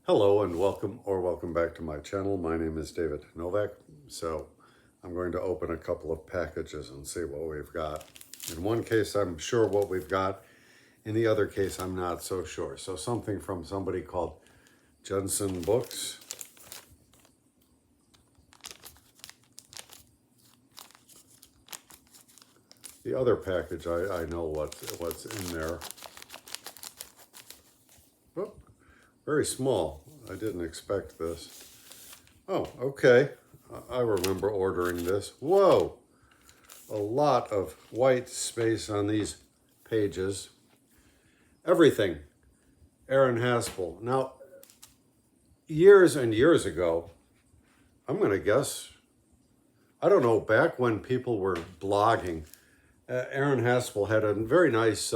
Hello and welcome back to my channel. My name is David Novak. So I'm going to open a couple of packages and see what we've got. In one case, I'm sure what we've got. In the other case, I'm not so sure. So something from somebody called Jensen Books. The other package, I know what's in there. Oh, very small. I didn't expect this. Oh, okay. I remember ordering this. Whoa! A lot of white space on these pages. Everything. Aaron Haspel. Now, years and years ago, I'm going to guess, I don't know, back when people were blogging, Aaron Haspel had a very nice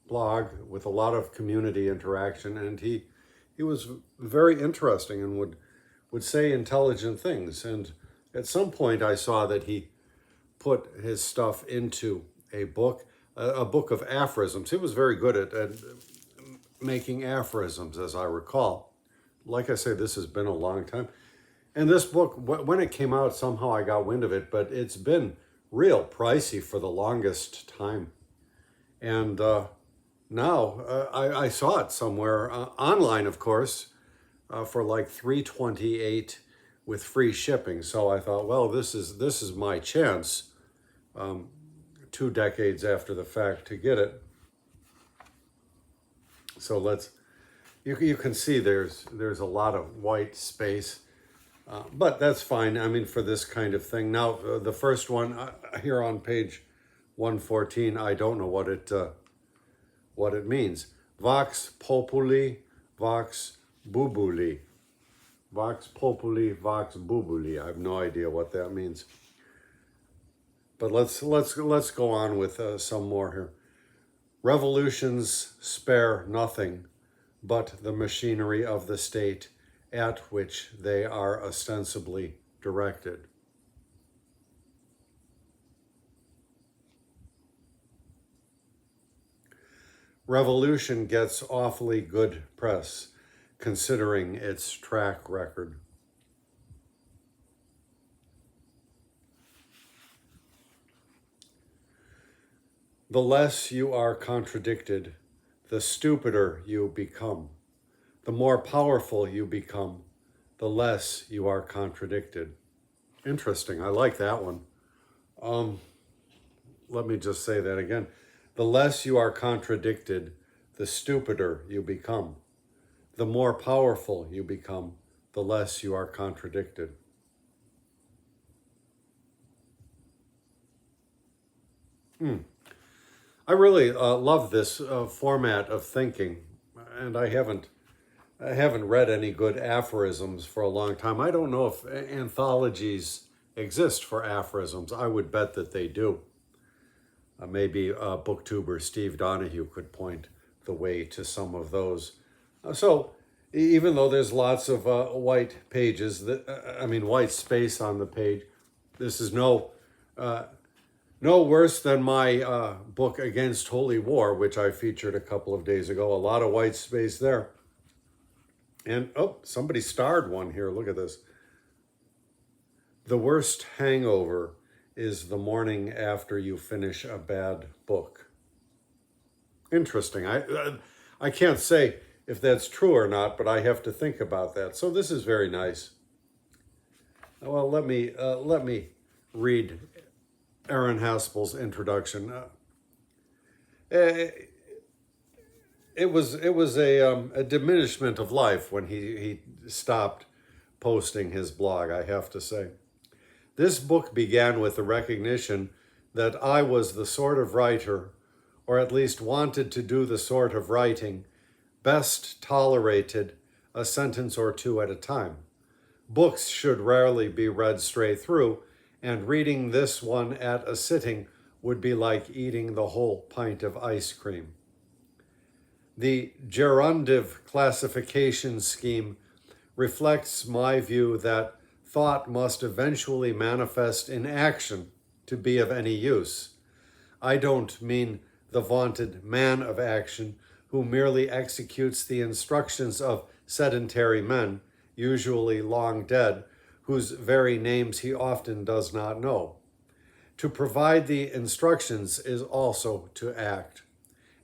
blog with a lot of community interaction, and he was very interesting and would say intelligent things. And at some point I saw that he put his stuff into a book of aphorisms. He was very good at making aphorisms, as I recall. Like I say, this has been a long time. And this book, when it came out, somehow I got wind of it, but it's been real pricey for the longest time. And now I saw it somewhere online, of course, for like $3.28 with free shipping. So I thought, well, this is my chance, 2 decades after the fact, to get it. So you can see there's a lot of white space, but that's fine. I mean, for this kind of thing. Now, the first one here on page 114, I don't know what it means. Vox populi, vox bubuli. Vox populi, vox bubuli. I have no idea what that means. But let's go on with some more here. Revolutions spare nothing but the machinery of the state at which they are ostensibly directed. Revolution gets awfully good press, considering its track record. The less you are contradicted, the stupider you become. The more powerful you become, the less you are contradicted. Interesting. I like that one. Let me just say that again. The less you are contradicted, the stupider you become. The more powerful you become, the less you are contradicted. I really love this format of thinking, and I haven't read any good aphorisms for a long time. I don't know if anthologies exist for aphorisms. I would bet that they do. Maybe booktuber Steve Donahue could point the way to some of those. So even though there's lots of white pages, white space on the page, this is no worse than my book Against Holy War, which I featured a couple of days ago. A lot of white space there. And, oh, somebody starred one here. Look at this. The worst hangover is the morning after you finish a bad book. Interesting. I can't say if that's true or not, but I have to think about that. So this is very nice. Well, let me read Aaron Haspel's introduction. It was a diminishment of life when he stopped posting his blog, I have to say. This book began with the recognition that I was the sort of writer, or at least wanted to do the sort of writing, best tolerated a sentence or two at a time. Books should rarely be read straight through, and reading this one at a sitting would be like eating the whole pint of ice cream. The gerundive classification scheme reflects my view that thought must eventually manifest in action to be of any use. I don't mean the vaunted man of action, who merely executes the instructions of sedentary men, usually long dead, whose very names he often does not know. To provide the instructions is also to act.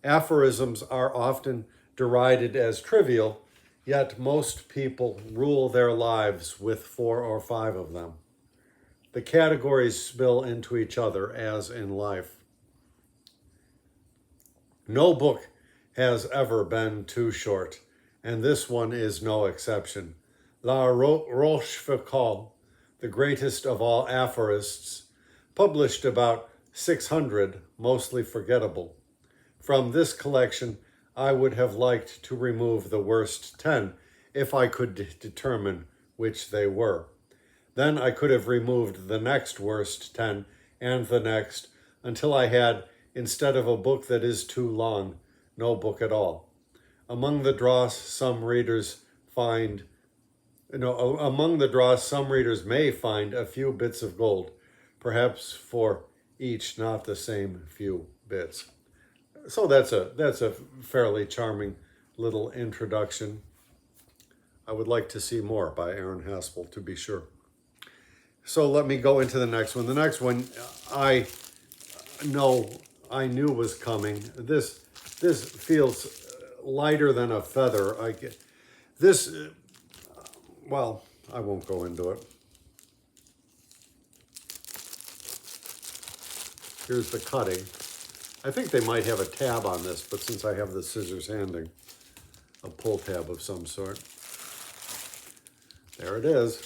Aphorisms are often derided as trivial, yet most people rule their lives with 4 or 5 of them. The categories spill into each other as in life. No book has ever been too short, and this one is no exception. La Rochefoucauld, the greatest of all aphorists, published about 600, mostly forgettable. From this collection, I would have liked to remove the worst 10 if I could determine which they were. Then I could have removed the next worst 10 and the next until I had, instead of a book that is too long, no book at all. Among the dross some readers may find a few bits of gold, perhaps for each not the same few bits. So that's a fairly charming little introduction. I would like to see more by Aaron Haspel, to be sure. So let me go into the next one. The next one I knew was coming. This feels lighter than a feather. Well, I won't go into it. Here's the cutting. I think they might have a tab on this, but since I have the scissors handing, a pull tab of some sort. There it is.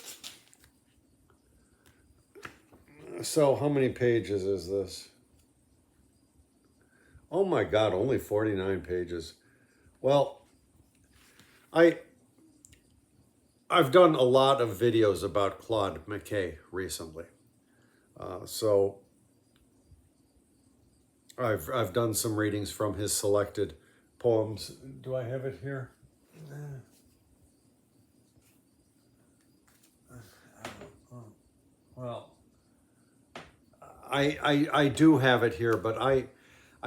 So how many pages is this? Oh my God, only 49 pages. Well, I've done a lot of videos about Claude McKay recently. So I've done some readings from his selected poems. Do I have it here? Well, I do have it here, but I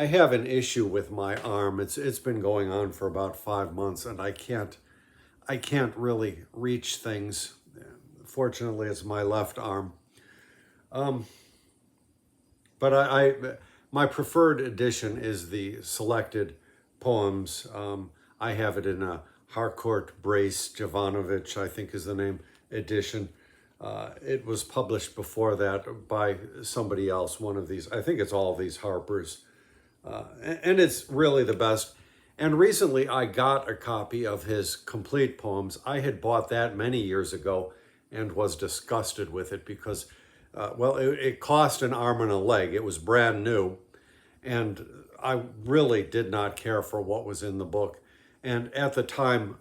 have an issue with my arm. It's been going on for about 5 months, and I can't really reach things. Fortunately, it's my left arm. But my preferred edition is the selected poems. I have it in a Harcourt Brace Jovanovich, I think is the name, edition. It was published before that by somebody else, one of these. I think it's all of these Harpers. And it's really the best. And recently I got a copy of his complete poems. I had bought that many years ago and was disgusted with it because, it cost an arm and a leg. It was brand new. And I really did not care for what was in the book. And at the time,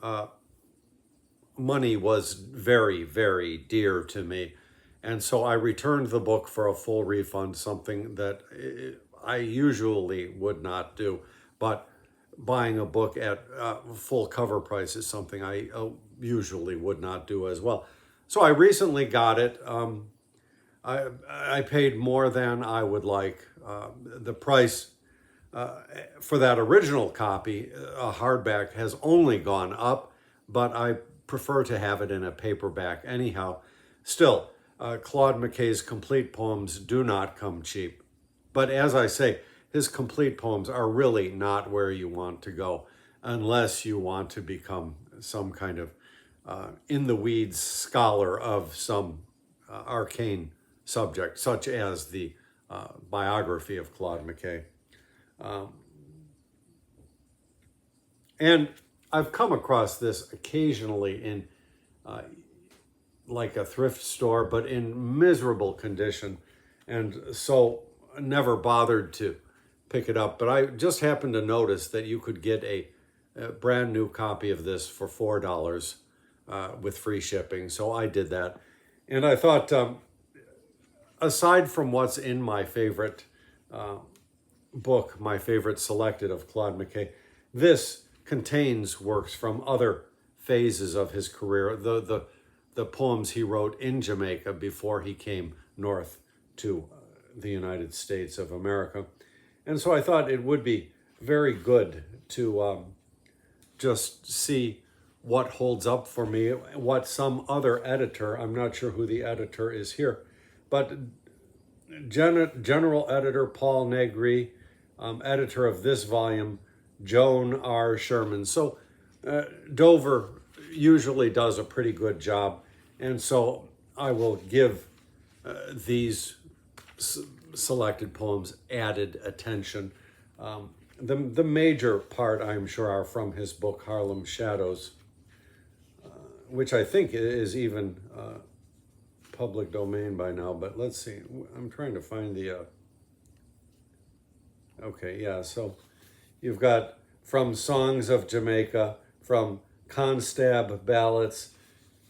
money was very, very dear to me. And so I returned the book for a full refund, something that I usually would not do. But buying a book at full cover price is something I usually would not do as well. So I recently got it. I paid more than I would like. The price for that original copy, a hardback, has only gone up, but I prefer to have it in a paperback anyhow. Still, Claude McKay's complete poems do not come cheap. But as I say, his complete poems are really not where you want to go unless you want to become some kind of in-the-weeds scholar of some arcane subject, such as the biography of Claude McKay. And I've come across this occasionally in like a thrift store, but in miserable condition, and so never bothered to pick it up. But I just happened to notice that you could get a brand new copy of this for $4 with free shipping, so I did that. And I thought, aside from what's in my favorite book, my favorite selected of Claude McKay, this contains works from other phases of his career, the poems he wrote in Jamaica before he came north to the United States of America. And so I thought it would be very good to just see what holds up for me, what some other editor, I'm not sure who the editor is here, but General Editor Paul Negri, editor of this volume, Joan R. Sherman. So Dover usually does a pretty good job, and so I will give these selected poems added attention. The major part, I'm sure, are from his book Harlem Shadows, which I think is even public domain by now, but let's see. I'm trying to find the... Okay, yeah, so you've got from Songs of Jamaica, from Constab Ballads,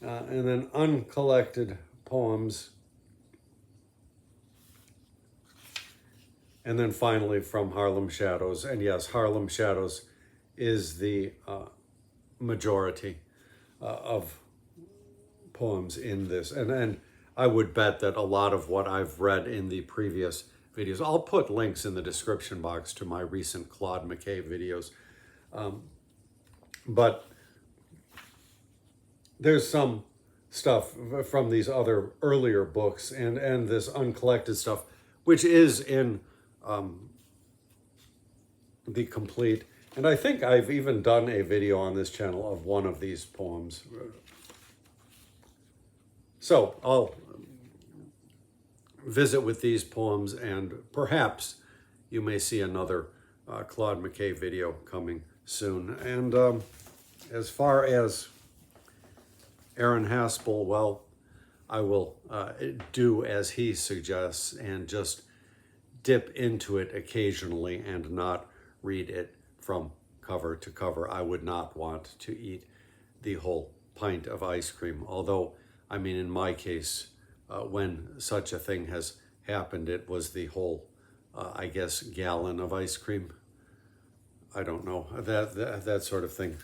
and then Uncollected Poems, and then finally from Harlem Shadows. And yes, Harlem Shadows is the majority of poems in this. And I would bet that a lot of what I've read in the previous videos, I'll put links in the description box to my recent Claude McKay videos. But there's some stuff from these other earlier books and this uncollected stuff, which is in the complete. And I think I've even done a video on this channel of one of these poems. So I'll visit with these poems, and perhaps you may see another Claude McKay video coming soon. And as far as Aaron Haspel, well, I will do as he suggests and just dip into it occasionally and not read it from cover to cover. I would not want to eat the whole pint of ice cream, although, I mean, in my case, when such a thing has happened, it was the whole, I guess, gallon of ice cream. I don't know. That sort of thing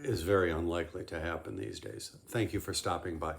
is very unlikely to happen these days. Thank you for stopping by.